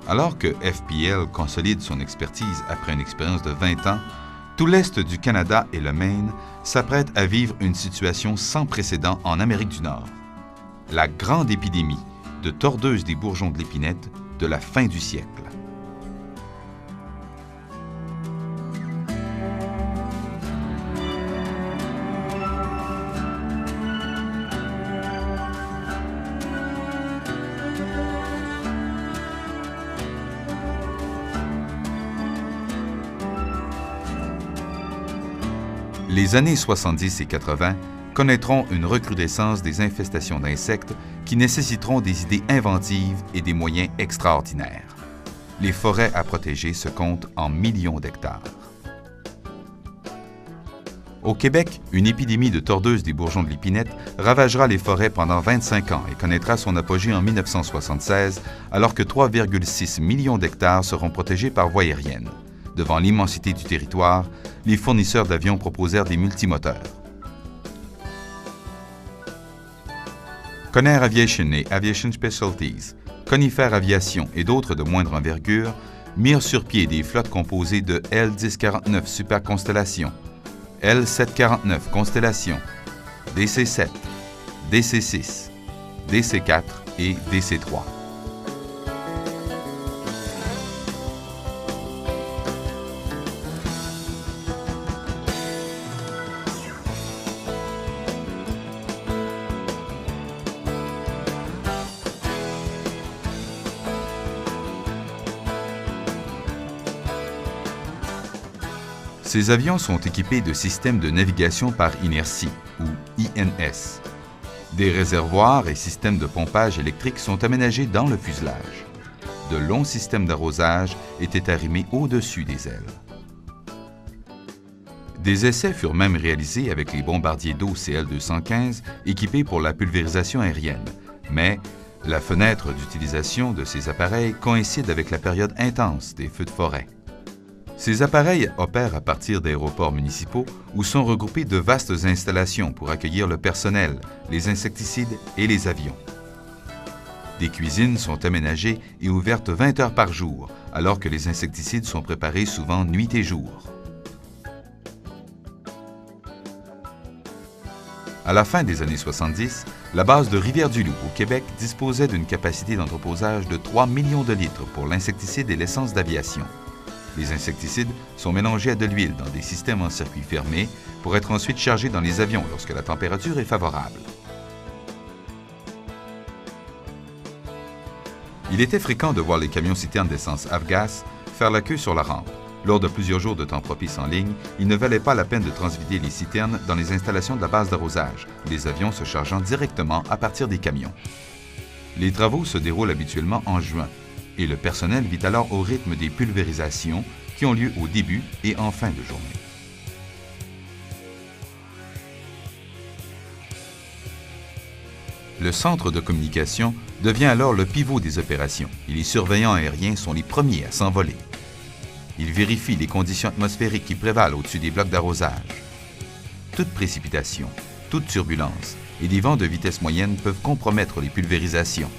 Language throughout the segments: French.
Alors que FPL consolide son expertise après une expérience de 20 ans, tout l'Est du Canada et le Maine s'apprêtent à vivre une situation sans précédent en Amérique du Nord. La grande épidémie de tordeuses des bourgeons de l'épinette de la fin du siècle. Les années 70 et 80 connaîtront une recrudescence des infestations d'insectes qui nécessiteront des idées inventives et des moyens extraordinaires. Les forêts à protéger se comptent en millions d'hectares. Au Québec, une épidémie de tordeuses des bourgeons de l'épinette ravagera les forêts pendant 25 ans et connaîtra son apogée en 1976, alors que 3,6 millions d'hectares seront protégés par voie aérienne. Devant l'immensité du territoire, les fournisseurs d'avions proposèrent des multimoteurs. Conair Aviation et Aviation Specialties, Conifère Aviation et d'autres de moindre envergure mirent sur pied des flottes composées de L-1049 Super Constellation, L-749 Constellation, DC-7, DC-6, DC-4 et DC-3. Ces avions sont équipés de systèmes de navigation par inertie, ou INS. Des réservoirs et systèmes de pompage électrique sont aménagés dans le fuselage. De longs systèmes d'arrosage étaient arrimés au-dessus des ailes. Des essais furent même réalisés avec les bombardiers d'eau CL-215 équipés pour la pulvérisation aérienne, mais la fenêtre d'utilisation de ces appareils coïncide avec la période intense des feux de forêt. Ces appareils opèrent à partir d'aéroports municipaux où sont regroupées de vastes installations pour accueillir le personnel, les insecticides et les avions. Des cuisines sont aménagées et ouvertes 20 heures par jour, alors que les insecticides sont préparés souvent nuit et jour. À la fin des années 70, la base de Rivière-du-Loup au Québec disposait d'une capacité d'entreposage de 3 millions de litres pour l'insecticide et l'essence d'aviation. Les insecticides sont mélangés à de l'huile dans des systèmes en circuit fermé pour être ensuite chargés dans les avions lorsque la température est favorable. Il était fréquent de voir les camions-citernes d'essence Avgas faire la queue sur la rampe. Lors de plusieurs jours de temps propice en ligne, il ne valait pas la peine de transvider les citernes dans les installations de la base d'arrosage, les avions se chargeant directement à partir des camions. Les travaux se déroulent habituellement en juin, et le personnel vit alors au rythme des pulvérisations qui ont lieu au début et en fin de journée. Le centre de communication devient alors le pivot des opérations et les surveillants aériens sont les premiers à s'envoler. Ils vérifient les conditions atmosphériques qui prévalent au-dessus des blocs d'arrosage. Toute précipitation, toute turbulence et des vents de vitesse moyenne peuvent compromettre les pulvérisations.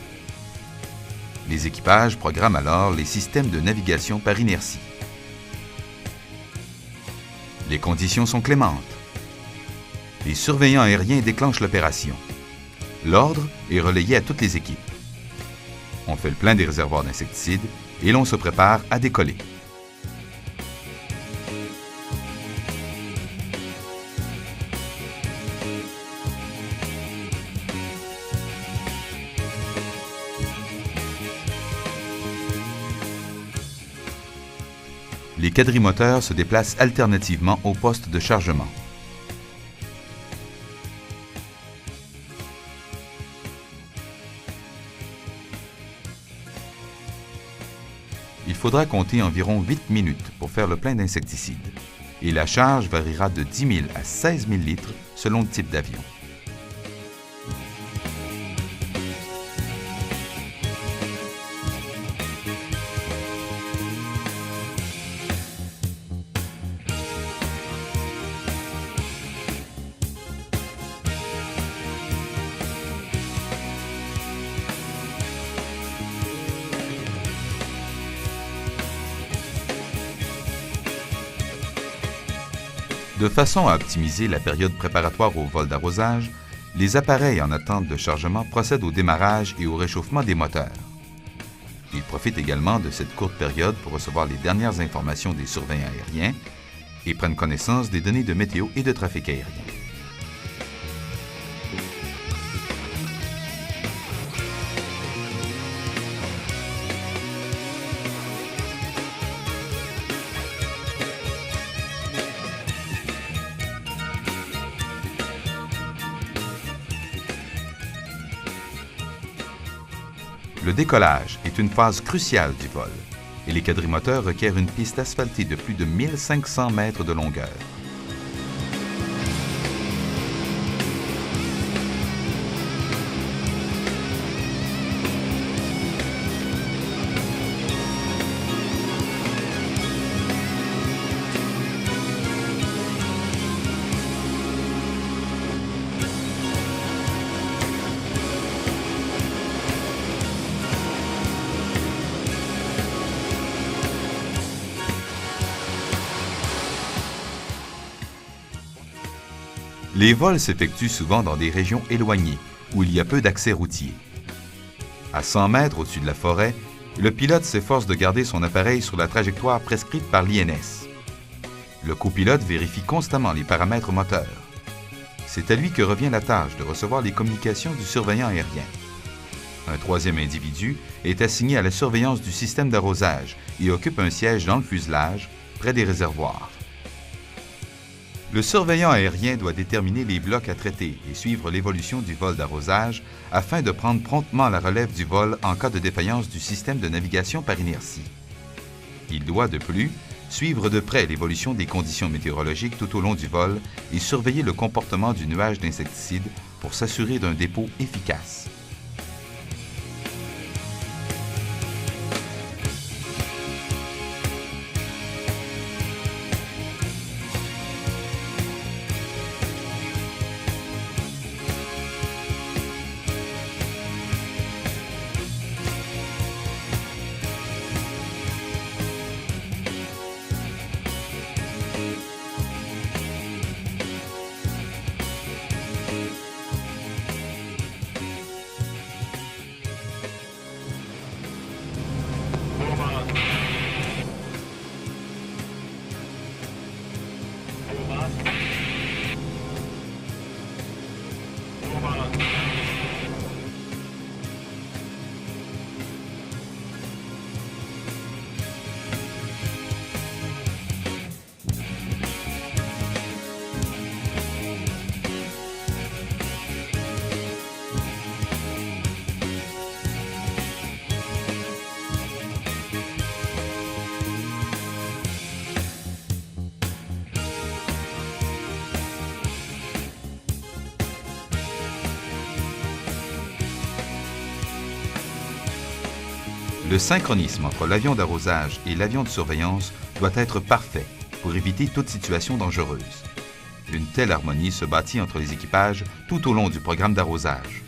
Les équipages programment alors les systèmes de navigation par inertie. Les conditions sont clémentes. Les surveillants aériens déclenchent l'opération. L'ordre est relayé à toutes les équipes. On fait le plein des réservoirs d'insecticides et l'on se prépare à décoller. Les quadrimoteurs se déplacent alternativement au poste de chargement. Il faudra compter environ 8 minutes pour faire le plein d'insecticides et la charge variera de 10 000 à 16 000 litres selon le type d'avion. De façon à optimiser la période préparatoire au vol d'arrosage, les appareils en attente de chargement procèdent au démarrage et au réchauffement des moteurs. Ils profitent également de cette courte période pour recevoir les dernières informations des surveillants aériens et prennent connaissance des données de météo et de trafic aérien. Le décollage est une phase cruciale du vol et les quadrimoteurs requièrent une piste asphaltée de plus de 1500 mètres de longueur. Les vols s'effectuent souvent dans des régions éloignées où il y a peu d'accès routier. À 100 mètres au-dessus de la forêt, le pilote s'efforce de garder son appareil sur la trajectoire prescrite par l'INS. Le copilote vérifie constamment les paramètres moteurs. C'est à lui que revient la tâche de recevoir les communications du surveillant aérien. Un troisième individu est assigné à la surveillance du système d'arrosage et occupe un siège dans le fuselage, près des réservoirs. Le surveillant aérien doit déterminer les blocs à traiter et suivre l'évolution du vol d'arrosage afin de prendre promptement la relève du vol en cas de défaillance du système de navigation par inertie. Il doit, de plus, suivre de près l'évolution des conditions météorologiques tout au long du vol et surveiller le comportement du nuage d'insecticides pour s'assurer d'un dépôt efficace. Le synchronisme entre l'avion d'arrosage et l'avion de surveillance doit être parfait pour éviter toute situation dangereuse. Une telle harmonie se bâtit entre les équipages tout au long du programme d'arrosage.